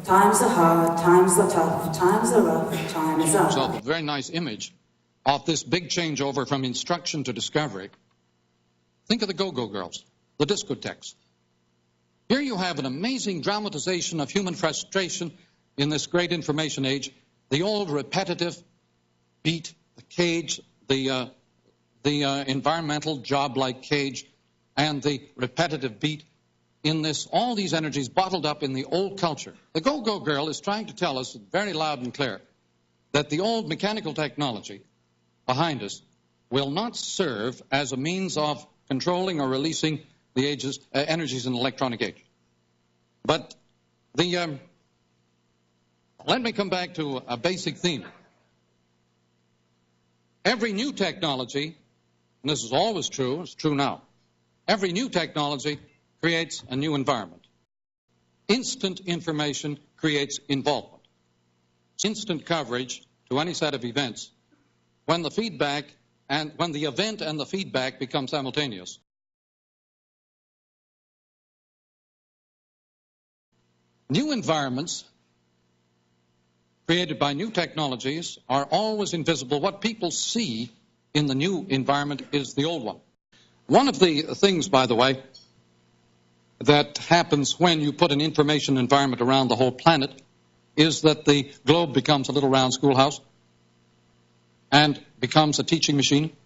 Times are hard, times are tough, times are rough, time is up. So a very nice image of this big changeover from instruction to discovery. Think of the Go-Go Girls, the discotheques. Here you have an amazing dramatization of human frustration in this great information age. The old repetitive beat, the cage, the environmental job-like cage, and the repetitive beat in this, all these energies bottled up in the old culture. The Go-Go Girl is trying to tell us very loud and clear that the old mechanical technology behind us will not serve as a means of controlling or releasing the energies in the electronic age. But let me come back to a basic theme. Every new technology, and this is always true, it's true now, every new technology creates a new environment. Instant information creates involvement. Instant coverage to any set of events when the feedback and when the event and the feedback become simultaneous. New environments created by new technologies are always invisible. What people see in the new environment is the old one. One of the things, by the way, that happens when you put an information environment around the whole planet is that the globe becomes a little round schoolhouse and becomes a teaching machine.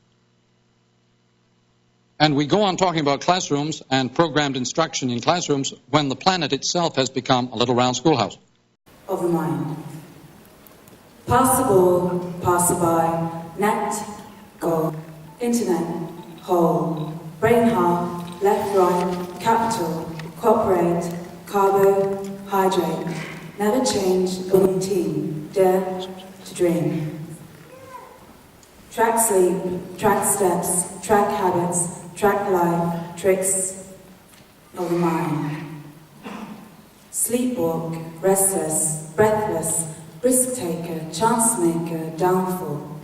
And we go on talking about classrooms and programmed instruction in classrooms when the planet itself has become a little round schoolhouse. Of the mind. Passable, passerby, net, goal, internet, whole, brain half, left, right, capital, cooperate, carbo, hydrate, never change, winning team, dare to dream. Track sleep, track steps, track habits, track life, tricks of the mind. Sleepwalk, restless, breathless, risk taker, chance maker, downfall.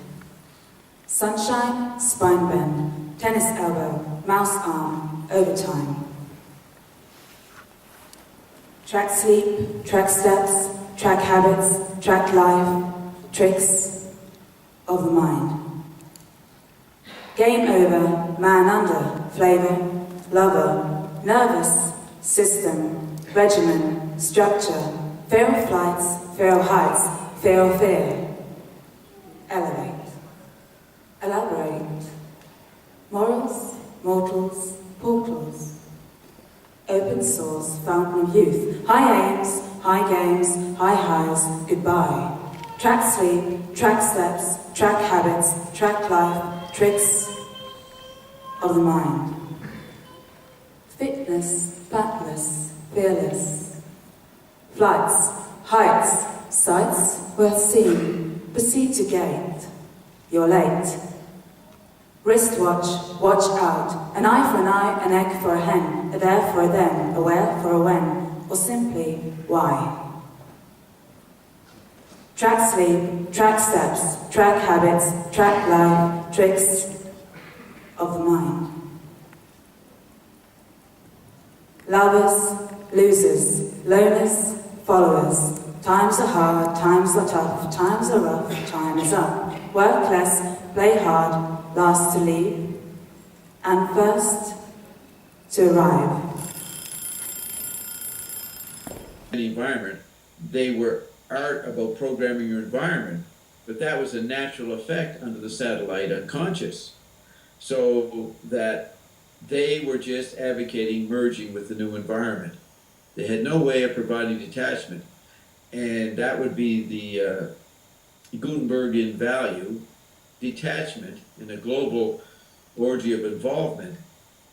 Sunshine, spine bend, tennis elbow, mouse arm, overtime. Track sleep, track steps, track habits, track life, tricks of the mind. Game over, man under, flavor, lover, nervous, system, regimen, structure, fear of flights, fear of heights, fear of fear. Elevate, elaborate, morals, mortals, portals. Open source, fountain of youth, high aims, high games, high highs, goodbye. Track sleep, track steps, track habits, track life, tricks of the mind. Fitness, backless, fearless. Flights, heights, sights worth seeing, proceed to gate. You're late. Wristwatch, watch out. An eye for an eye, an egg for a hen, a there for a then, a where for a when, or simply why. Track sleep, track steps, track habits, track life, tricks of the mind. Lovers, losers, loners, followers. Times are hard, times are tough, times are rough, time is up. Work less, play hard, last to leave, and first to arrive. The environment, they were art about programming your environment, but that was a natural effect under the satellite unconscious. So that they were just advocating merging with the new environment. They had no way of providing detachment, and that would be the Gutenbergian value, detachment in a global orgy of involvement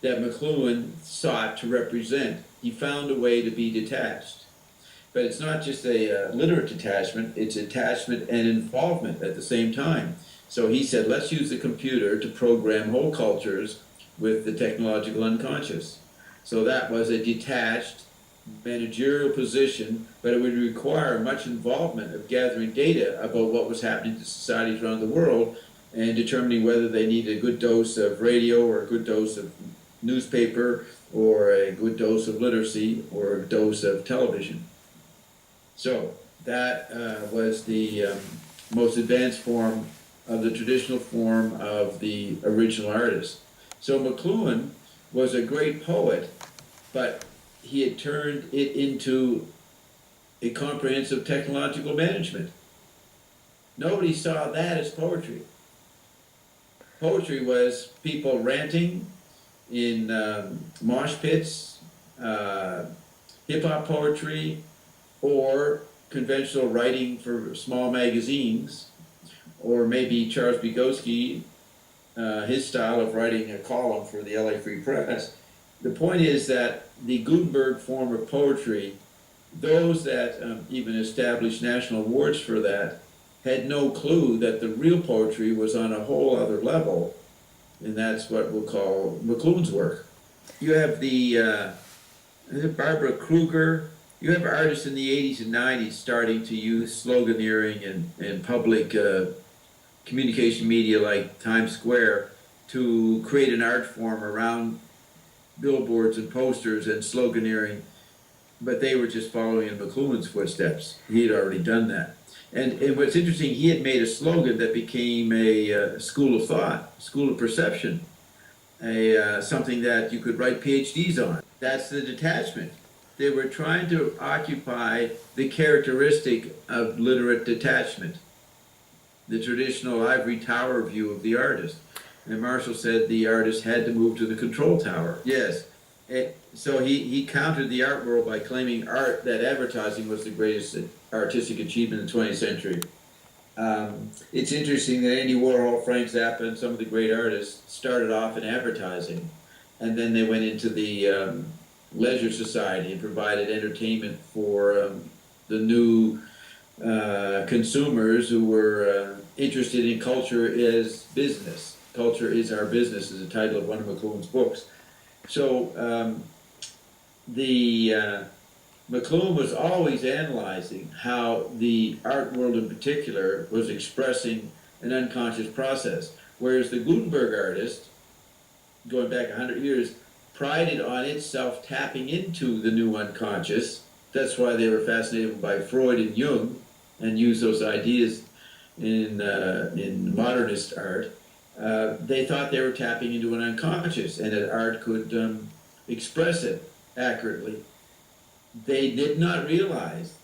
that McLuhan sought to represent. He found a way to be detached. But it's not just a literate detachment, it's attachment and involvement at the same time. So he said, let's use the computer to program whole cultures with the technological unconscious. So that was a detached managerial position, but it would require much involvement of gathering data about what was happening to societies around the world and determining whether they needed a good dose of radio or a good dose of newspaper or a good dose of literacy or a dose of television. So that was the most advanced form of the traditional form of the original artist. So McLuhan was a great poet, but he had turned it into a comprehensive technological management. Nobody saw that as poetry. Poetry was people ranting in mosh pits, hip-hop poetry, or conventional writing for small magazines, or maybe Charles Bukowski, his style of writing a column for the LA Free Press. The point is that the Gutenberg form of poetry, those that even established national awards for that, had no clue that the real poetry was on a whole other level, and that's what we'll call McLuhan's work. You have the Barbara Kruger. You have artists in the 80s and 90s starting to use sloganeering and public communication media like Times Square to create an art form around billboards and posters and sloganeering, but they were just following in McLuhan's footsteps. He had already done that. And what's interesting, he had made a slogan that became a school of thought, school of perception, something that you could write PhDs on. That's the detachment. They were trying to occupy the characteristic of literate detachment, the traditional ivory tower view of the artist. And Marshall said the artist had to move to the control tower. Yes. So he countered the art world by claiming that advertising was the greatest artistic achievement in the 20th century. It's interesting that Andy Warhol, Frank Zappa, and some of the great artists started off in advertising, and then they went into the leisure society and provided entertainment for the new consumers who were interested in culture as business. Culture is Our Business is the title of one of McLuhan's books. So McLuhan was always analyzing how the art world in particular was expressing an unconscious process, whereas the Gutenberg artist, going back 100 years, prided on itself tapping into the new unconscious. That's why they were fascinated by Freud and Jung and used those ideas in modernist art. They thought they were tapping into an unconscious and that art could express it accurately. They did not realize,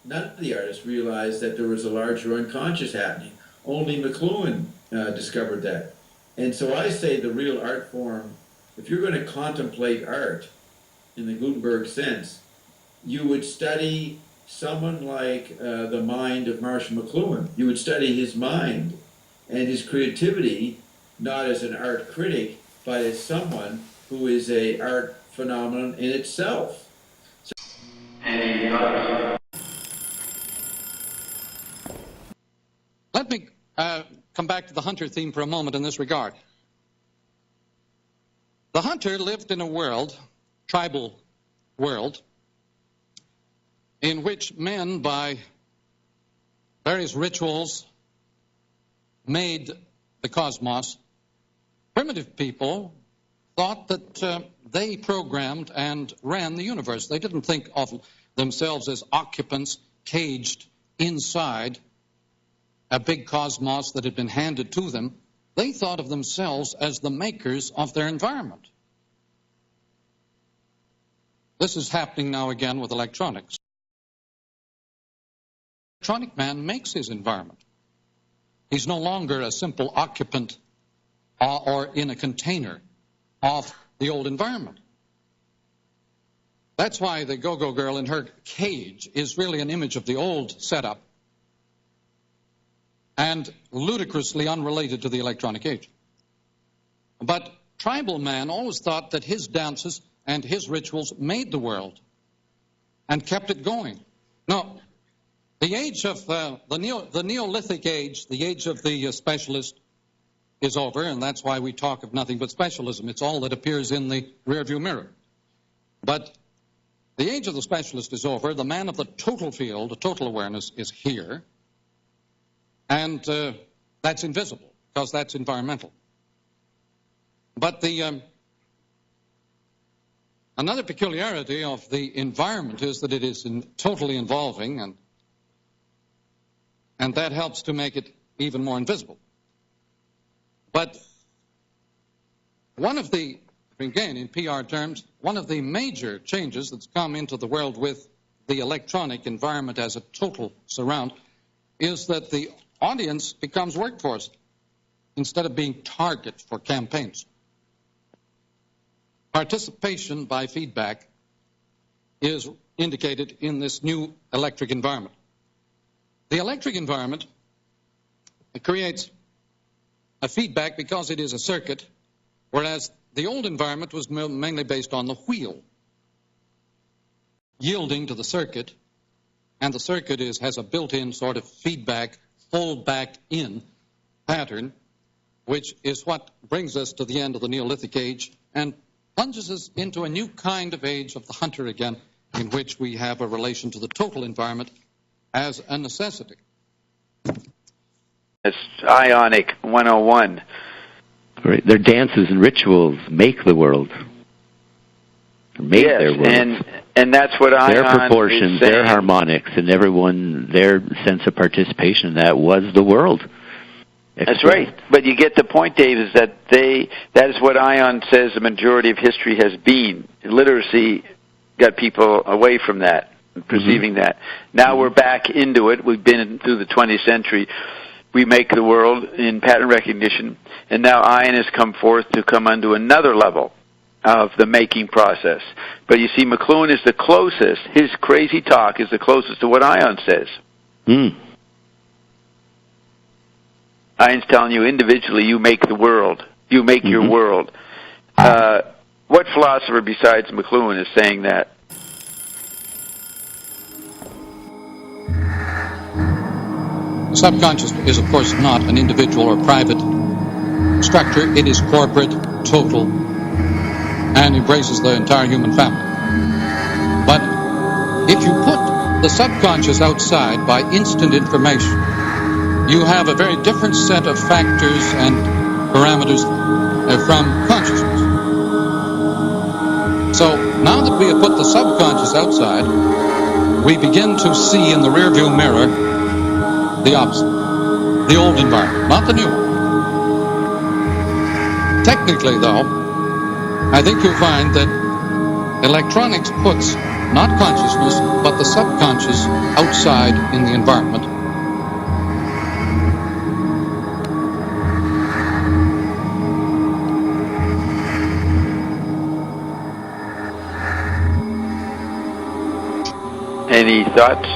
none of the artists realized that there was a larger unconscious happening. Only McLuhan discovered that. And so I say the real art form, if you're going to contemplate art in the Gutenberg sense, you would study someone like the mind of Marshall McLuhan. You would study his mind and his creativity, not as an art critic, but as someone who is an art phenomenon in itself. Let me come back to the hunter theme for a moment in this regard. The hunter lived in a world, tribal world, in which men, by various rituals, made the cosmos. Primitive people thought that they programmed and ran the universe. They didn't think of themselves as occupants caged inside a big cosmos that had been handed to them. They thought of themselves as the makers of their environment. This is happening now again with electronics. Electronic man makes his environment. He's no longer a simple occupant or in a container of the old environment. That's why the go-go girl in her cage is really an image of the old setup and ludicrously unrelated to the electronic age. But tribal man always thought that his dances and his rituals made the world and kept it going. No, the age of the Neolithic age, the age of the specialist, is over, and that's why we talk of nothing but specialism. It's all that appears in the rearview mirror. But the age of the specialist is over. The man of the total field, the total awareness, is here. And that's invisible, because that's environmental. But now Another peculiarity of the environment is that it is totally involving, and that helps to make it even more invisible. But again, in PR terms, one of the major changes that's come into the world with the electronic environment as a total surround is that the audience becomes workforce instead of being target for campaigns. Participation by feedback is indicated in this new electric environment. The electric environment creates a feedback because it is a circuit, whereas the old environment was mainly based on the wheel yielding to the circuit, and the circuit has a built-in sort of feedback, fold-back-in pattern, which is what brings us to the end of the Neolithic age and plunges us into a new kind of age of the hunter again, in which we have a relation to the total environment as a necessity. It's Ionic 101. Right. Their dances and rituals make the world. Made their world. And that's what their Ion proportions, is saying. Their harmonics, and everyone, their sense of participation in that was the world. That's right. But you get the point, Dave, is that that is what Ion says the majority of history has been. Literacy got people away from that, perceiving that. Now we're back into it. We've been through the 20th century. We make the world in pattern recognition, and now Ion has come forth to come onto another level of the making process. But you see, McLuhan is the closest. His crazy talk is the closest to what Ion says. Ion's telling you individually, you make the world. You make your world. What philosopher besides McLuhan is saying that? The subconscious is, of course, not an individual or private structure. It is corporate, total, and embraces the entire human family. But if you put the subconscious outside by instant information, you have a very different set of factors and parameters from consciousness. So now that we have put the subconscious outside, we begin to see in the rearview mirror the opposite, the old environment, not the new one. Technically, though, I think you'll find that electronics puts not consciousness, but the subconscious outside in the environment. Any thoughts?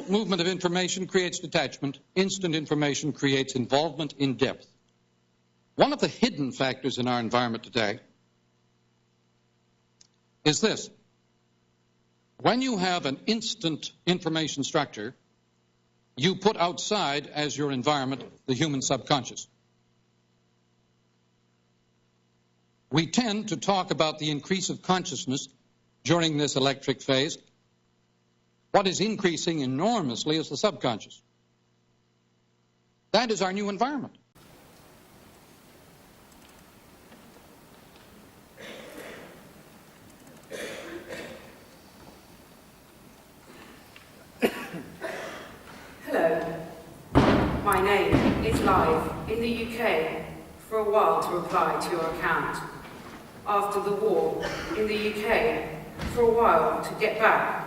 Movement of information creates detachment. Instant information creates involvement in depth. One of the hidden factors in our environment today is this. When you have an instant information structure, you put outside as your environment the human subconscious. We tend to talk about the increase of consciousness during this electric phase. What is increasing enormously is the subconscious. That is our new environment. Hello. My name is live in the UK for a while to reply to your account. After the war in the UK for a while to get back.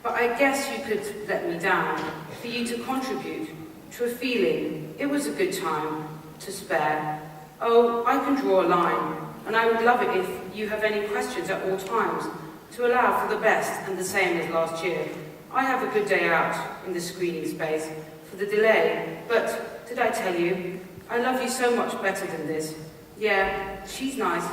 But I guess you could let me down for you to contribute to a feeling it was a good time to spare. Oh, I can draw a line, and I would love it if you have any questions at all times to allow for the best and the same as last year. I have a good day out in the screening space for the delay, but did I tell you, I love you so much better than this. Yeah, she's nice.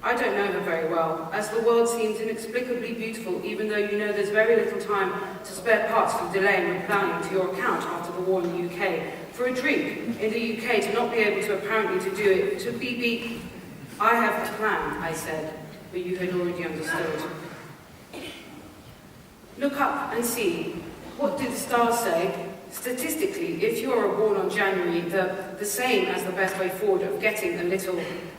I don't know her very well, as the world seems inexplicably beautiful, even though you know there's very little time to spare parts for delay in replying to your account after the war in the UK. For a drink in the UK, to not be able to apparently to do it, to be. I have a plan, I said, but you had already understood. Look up and see. What do the stars say? Statistically, if you are born on January, the same as the best way forward of getting a little.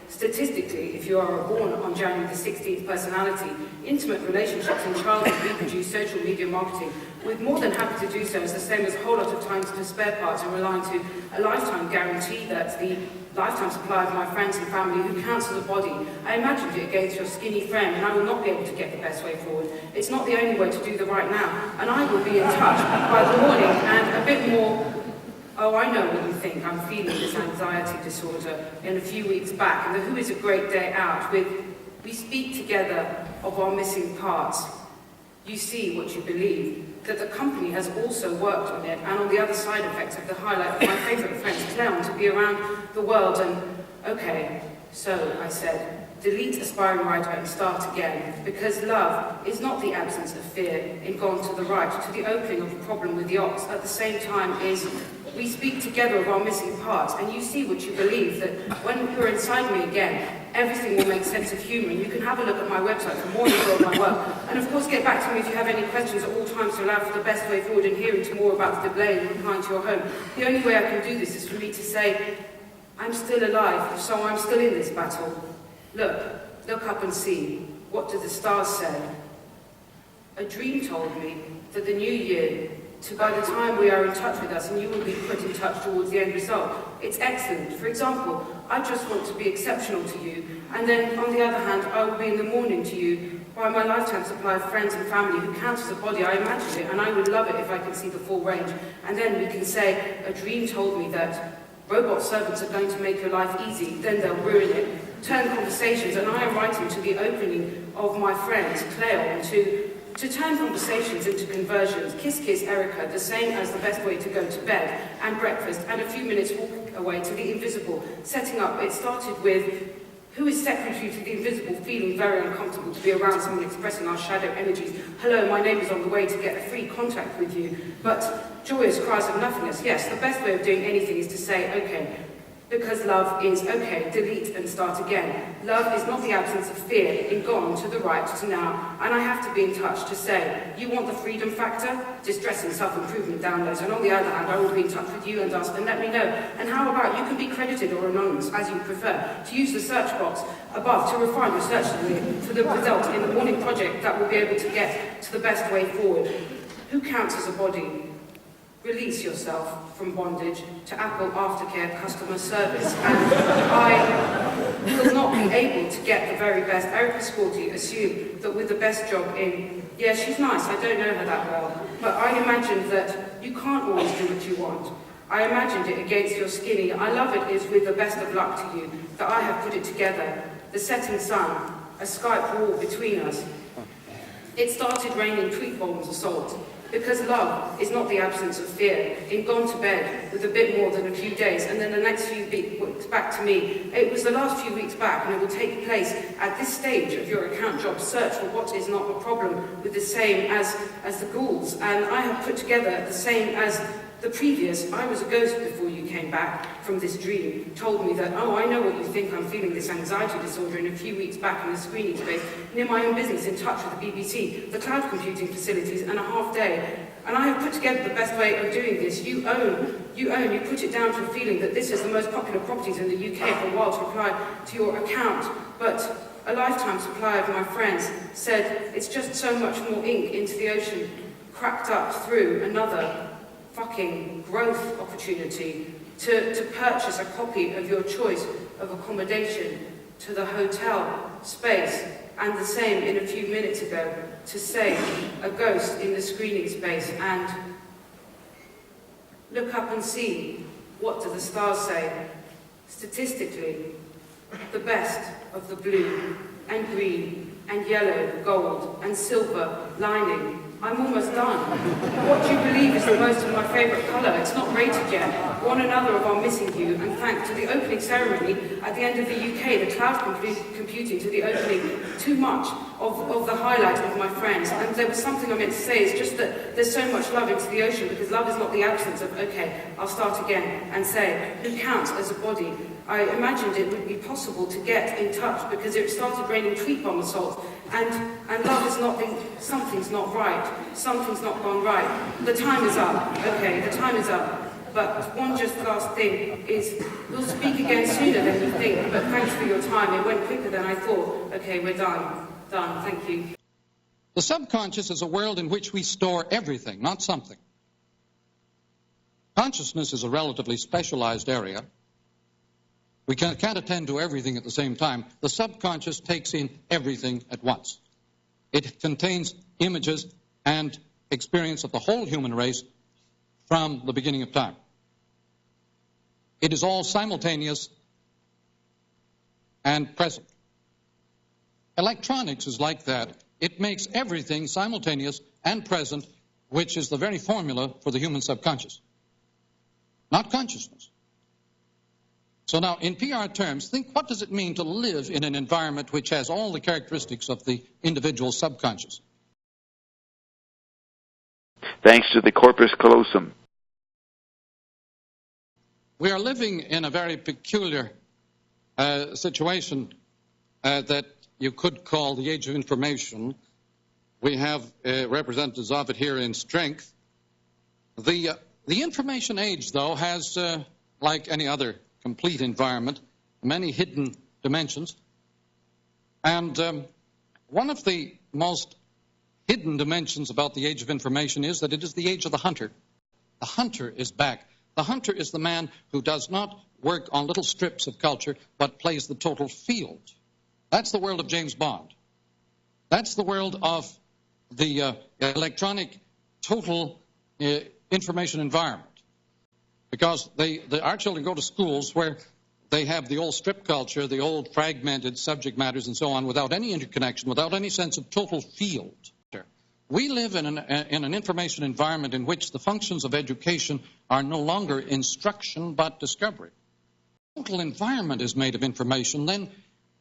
Statistically, if you are born on January the 16th, personality, intimate relationships in childhood, reproduce social media marketing, with more than happy to do so, is the same as a whole lot of time to spare parts and relying to a lifetime guarantee that the lifetime supply of my friends and family who counts as a body. I imagined it against your skinny frame, and I will not be able to get the best way forward. It's not the only way to do the right now, and I will be in touch by the morning and a bit more. Oh, I know what you think. I'm feeling this anxiety disorder in a few weeks back, and the Who is a Great Day Out with we speak together of our missing parts. You see what you believe. That the company has also worked on it, and on the other side effects of the highlight of my favourite friend's clown to be around the world. And okay, so I said, delete aspiring writer and start again, because love is not the absence of fear in Gone to the Right, to the opening of a problem with the ox. At the same time is we speak together of our missing parts, and you see what you believe, that when you're inside me again, everything will make sense of humour. And you can have a look at my website for more info of my work. And of course, get back to me if you have any questions at all times to allow for the best way forward in hearing to more about the delay and replying to your home. The only way I can do this is for me to say, I'm still alive, so I'm still in this battle. Look up and see. What do the stars say? A dream told me that the new year, by the time we are in touch with us and you will be put in touch towards the end result. It's excellent. For example, I just want to be exceptional to you, and then on the other hand, I will be in the morning to you by my lifetime supply of friends and family who count as a body. I imagine it, and I would love it if I could see the full range. And then we can say, a dream told me that robot servants are going to make your life easy, then they'll ruin it. Turn conversations, and I am writing to the opening of my friends, Cleo, to turn conversations into conversions. Kiss Kiss Erica, the same as the best way to go to bed, and breakfast, and a few minutes walk away to the invisible. Setting up, it started with, who is secretary to the invisible, feeling very uncomfortable to be around someone expressing our shadow energies. Hello, my name is on the way to get a free contact with you. But joyous cries of nothingness. Yes, the best way of doing anything is to say, okay, because love is okay, delete and start again. Love is not the absence of fear in Gone to the Right to Now, and I have to be in touch to say, you want the freedom factor? Distressing self-improvement downloads, and on the other hand, I will be in touch with you and ask, and let me know. And how about you can be credited or anonymous, as you prefer, to use the search box above to refine your search for the result in the morning project that will be able to get to the best way forward. Who counts as a body? Release yourself from bondage to Apple Aftercare customer service, and I will not be able to get the very best. Erica Scorty assumed that with the best job in, yeah, she's nice, I don't know her that well, but I imagined that you can't always do what you want. I imagined it against your skinny. I love it is with the best of luck to you that I have put it together. The setting sun, a Skype wall between us. It started raining tweet bombs of salt. Because love is not the absence of fear. In Gone to Bed with a bit more than a few days, and then the next few weeks back to me. It was the last few weeks back, and it will take place at this stage of your account job search for what is not a problem with the same as the ghouls. And I have put together the same as the previous. I was a ghost before you came back from this dream. Told me that, oh, I know what you think, I'm feeling this anxiety disorder in a few weeks back in the screening space, near my own business, in touch with the BBC, the cloud computing facilities, and a half day. And I have put together the best way of doing this. You put it down to a feeling that this is the most popular properties in the UK for a while to reply to your account. But a lifetime supply of my friends said it's just so much more ink into the ocean, cracked up through another fucking growth opportunity to purchase a copy of your choice of accommodation to the hotel space, and the same in a few minutes ago to say a ghost in the screening space. And look up and see, what do the stars say? Statistically, the best of the blue and green and yellow, gold and silver lining. I'm almost done. What do you believe is the most of my favourite colour? It's not rated yet. One another of our missing you, and thanks to the opening ceremony at the end of the UK, the cloud computing to the opening, too much of the highlight of my friends. And there was something I meant to say, it's just that there's so much love into the ocean, because love is not the absence of, okay, I'll start again and say, who counts as a body? I imagined it would be possible to get in touch because it started raining tree bomb assaults, and love is not the, something's not right, something's not gone right. The time is up, okay, the time is up. But one just last thing is, we'll speak again sooner than you think, but thanks for your time. It went quicker than I thought. Okay, we're done. Done, thank you. The subconscious is a world in which we store everything, not something. Consciousness is a relatively specialized area. We can't attend to everything at the same time. The subconscious takes in everything at once. It contains images and experience of the whole human race from the beginning of time. It is all simultaneous and present. Electronics is like that. It makes everything simultaneous and present, which is the very formula for the human subconscious, not consciousness. So now, in PR terms, think, what does it mean to live in an environment which has all the characteristics of the individual subconscious? Thanks to the corpus callosum. We are living in a very peculiar situation that you could call the age of information. We have representatives of it here in strength. The information age, though, has, like any other complete environment, many hidden dimensions. And one of the most hidden dimensions about the age of information is that it is the age of the hunter. The hunter is back. The hunter is the man who does not work on little strips of culture, but plays the total field. That's the world of James Bond. That's the world of the electronic total information environment. Because our children go to schools where they have the old strip culture, the old fragmented subject matters and so on, without any interconnection, without any sense of total field. We live in an information environment in which the functions of education are no longer instruction but discovery. The total environment is made of information, then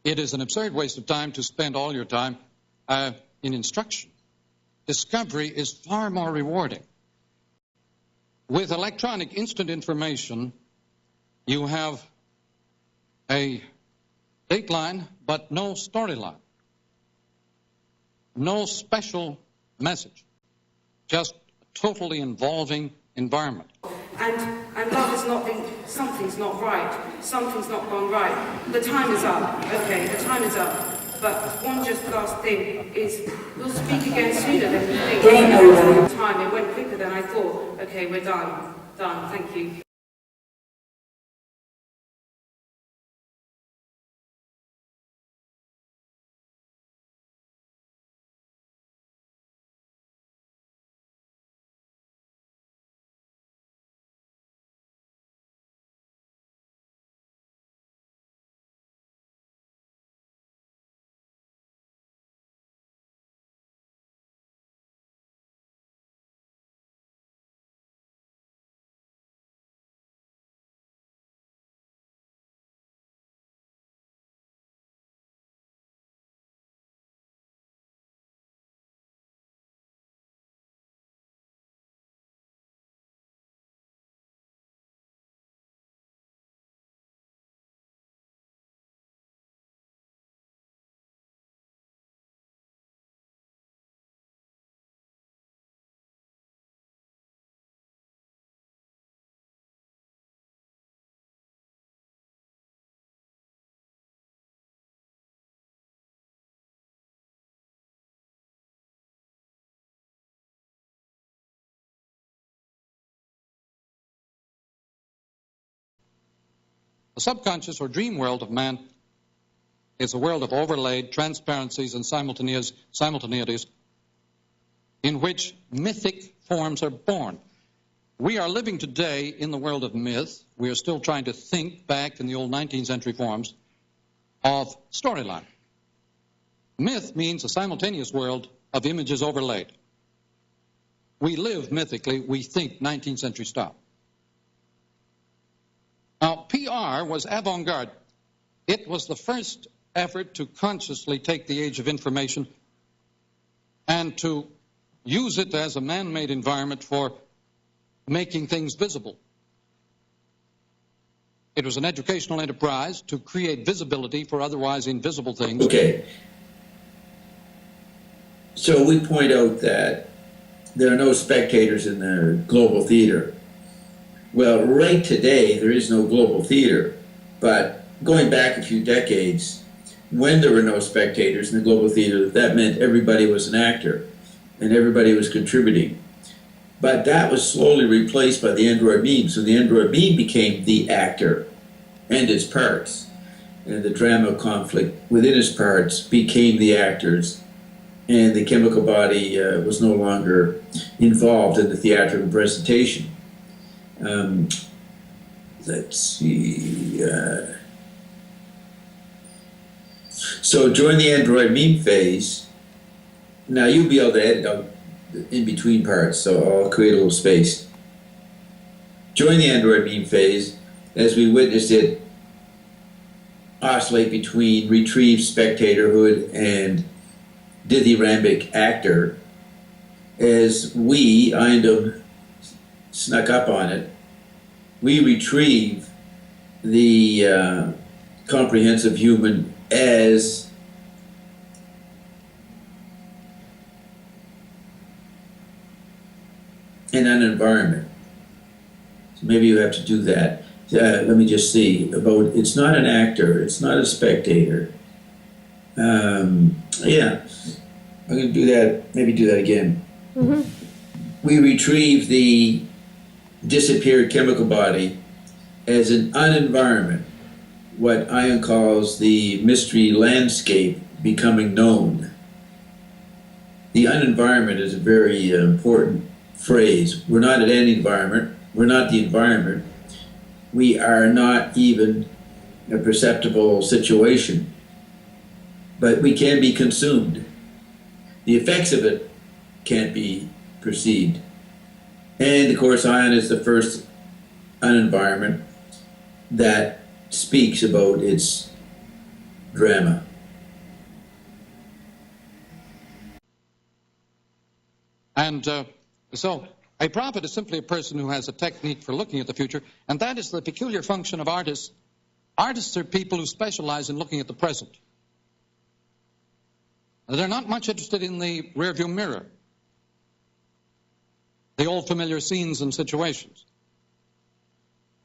it is an absurd waste of time to spend all your time in instruction. Discovery is far more rewarding. With electronic instant information, you have a dateline but no storyline, no special message, just a totally involving environment. And love is not the, something's not right, something's not gone right. The time is up, okay, the time is up. But one just last thing is, we'll speak again sooner than you think. Game over. Time, it went quicker than I thought. Okay, we're done. Done, thank you. The subconscious or dream world of man is a world of overlaid transparencies and simultaneities in which mythic forms are born. We are living today in the world of myth. We are still trying to think back in the old 19th century forms of storyline. Myth means a simultaneous world of images overlaid. We live mythically, we think 19th century style. Now, PR was avant-garde. It was the first effort to consciously take the age of information and to use it as a man-made environment for making things visible. It was an educational enterprise to create visibility for otherwise invisible things. Okay. So we point out that there are no spectators in the global theater. Well, right today, there is no global theater. But going back a few decades, when there were no spectators in the global theater, that meant everybody was an actor and everybody was contributing. But that was slowly replaced by the android meme. So the android meme became the actor and its parts. And the drama of conflict within its parts became the actors. And the chemical body was no longer involved in the theatrical presentation. Let's see. So during the android meme phase, now you'll be able to edit out in between parts, so I'll create a little space. During the android meme phase, as we witnessed it oscillate between retrieved spectatorhood and dithyrambic actor, as we, Eindem, snuck up on it, we retrieve the comprehensive human as in an environment. So maybe you have to do that. Let me just see about, it's not an actor, it's not a spectator. Yeah, I'm going to do that, maybe do that again. Mm-hmm. We retrieve the disappeared chemical body as an unenvironment, what Ion calls the mystery landscape becoming known. The unenvironment is a very important phrase. We're not at any environment. We're not the environment. We are not even a perceptible situation. But we can be consumed. The effects of it can't be perceived. And of course, Ion is the first unenvironment that speaks about its drama. And so a prophet is simply a person who has a technique for looking at the future, and that is the peculiar function of artists. Artists are people who specialize in looking at the present. They're not much interested in the rearview mirror, the old familiar scenes and situations.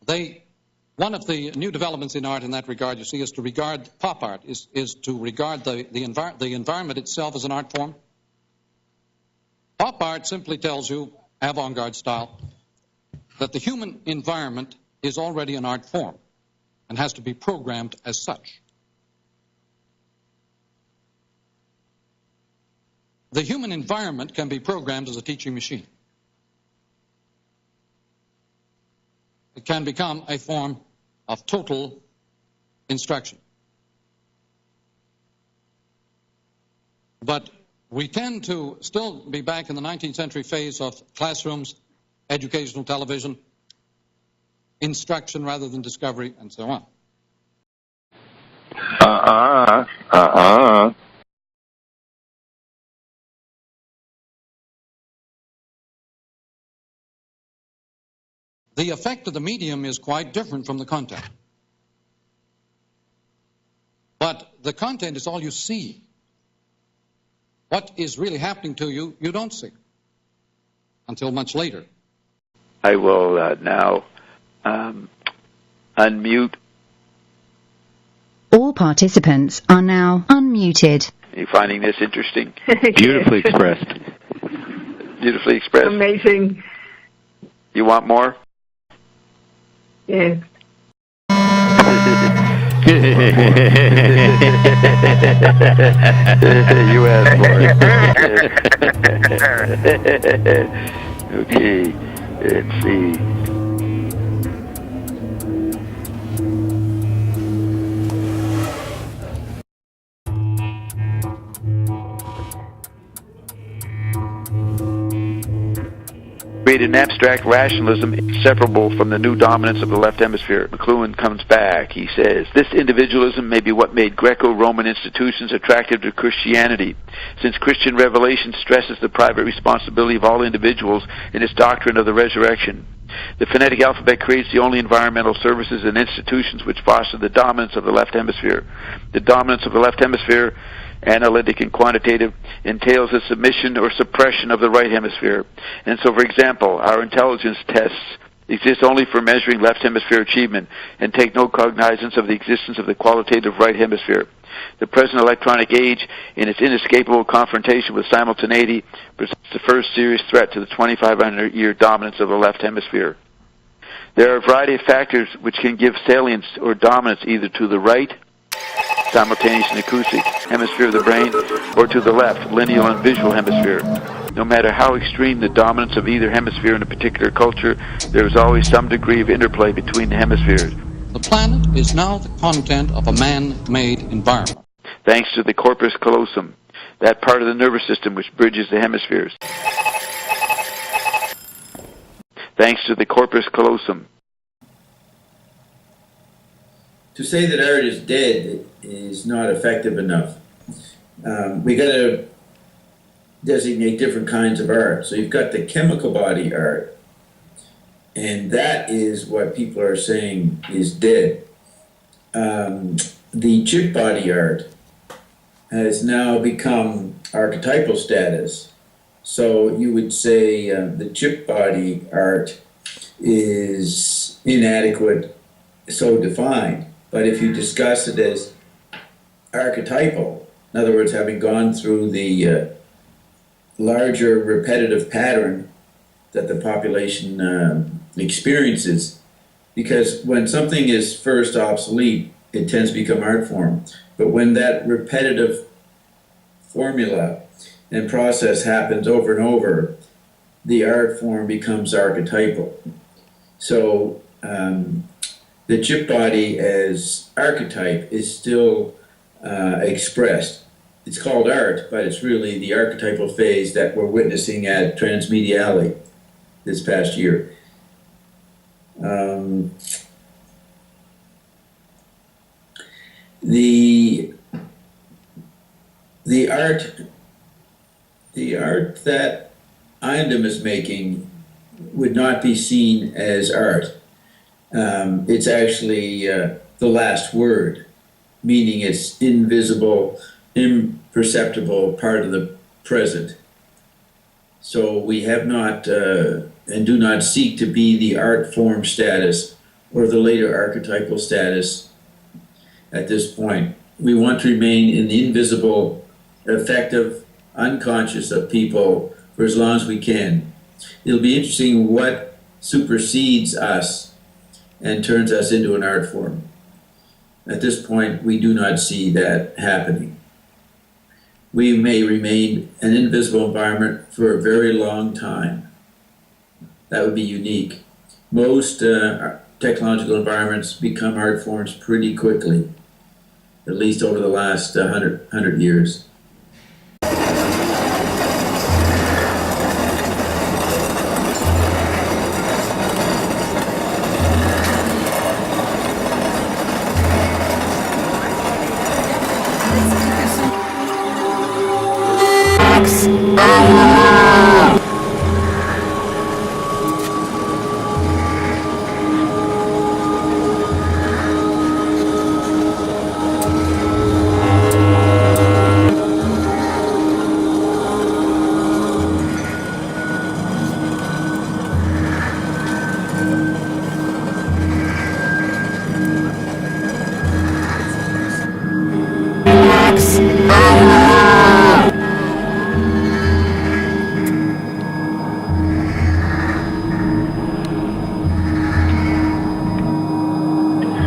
One of the new developments in art in that regard, you see, is to regard pop art, is to regard the environment itself as an art form. Pop art simply tells you, avant-garde style, that the human environment is already an art form and has to be programmed as such. The human environment can be programmed as a teaching machine. It can become a form of total instruction. But we tend to still be back in the 19th century phase of classrooms, educational television, instruction rather than discovery, and so on. The effect of the medium is quite different from the content. But the content is all you see. What is really happening to you, you don't see until much later. I will now unmute. All participants are now unmuted. Are you finding this interesting? Beautifully expressed. Beautifully expressed. Amazing. You want more? Yes. You asked for it. Okay, let's see. Create an abstract rationalism inseparable from the new dominance of the left hemisphere. McLuhan comes back. He says, this individualism may be what made Greco-Roman institutions attractive to Christianity, since Christian revelation stresses the private responsibility of all individuals in its doctrine of the resurrection. The phonetic alphabet creates the only environmental services and institutions which foster the dominance of the left hemisphere. The dominance of the left hemisphere, analytic and quantitative, entails the submission or suppression of the right hemisphere. And so, for example, our intelligence tests exist only for measuring left hemisphere achievement and take no cognizance of the existence of the qualitative right hemisphere. The present electronic age, in its inescapable confrontation with simultaneity, presents the first serious threat to the 2,500-year dominance of the left hemisphere. There are a variety of factors which can give salience or dominance either to the right, simultaneous and acoustic, hemisphere of the brain, or to the left, lineal and visual hemisphere. No matter how extreme the dominance of either hemisphere in a particular culture, there is always some degree of interplay between the hemispheres. The planet is now the content of a man-made environment. Thanks to the corpus callosum, that part of the nervous system which bridges the hemispheres. Thanks to the corpus callosum. To say that art is dead is not effective enough. We got to designate different kinds of art. So you've got the chemical body art, and that is what people are saying is dead. The chip body art has now become archetypal status. So you would say the chip body art is inadequate, so defined. But if you discuss it as archetypal, in other words, having gone through the larger repetitive pattern that the population experiences, because when something is first obsolete, it tends to become art form. But when that repetitive formula and process happens over and over, the art form becomes archetypal. So the chip body as archetype is still expressed. It's called art, but it's really the archetypal phase that we're witnessing at Transmediale this past year. The art that Eindem is making would not be seen as art. It's actually the last word, meaning it's invisible, imperceptible part of the present. So we have not and do not seek to be the art form status or the later archetypal status at this point. We want to remain in the invisible, effective, unconscious of people for as long as we can. It'll be interesting what supersedes us and turns us into an art form. At this point, we do not see that happening. We may remain an invisible environment for a very long time. That would be unique. Most technological environments become art forms pretty quickly, at least over the last 100 years.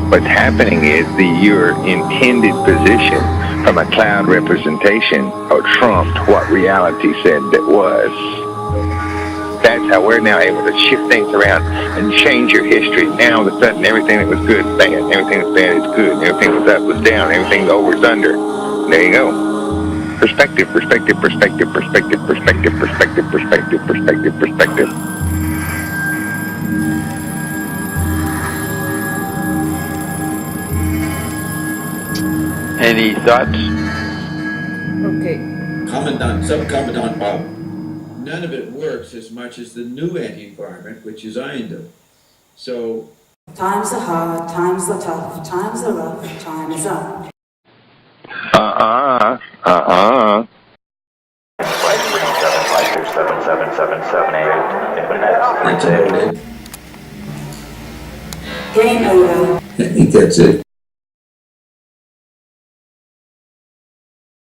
What's happening is your intended position from a cloud representation trumped what reality said that was. That's how we're now able to shift things around and change your history. Now all of a sudden everything that was good is bad, everything that's bad is good, everything that was up was down, everything over is under. There you go. Perspective, perspective, perspective, perspective, perspective, perspective, perspective, perspective, perspective. Any thoughts? Okay. Subcommandant Bob. None of it works as much as the new anti-environment, which is Indo. So Times are hard, times are tough, times are rough, time is up. that's about it. Game over. I think that's it.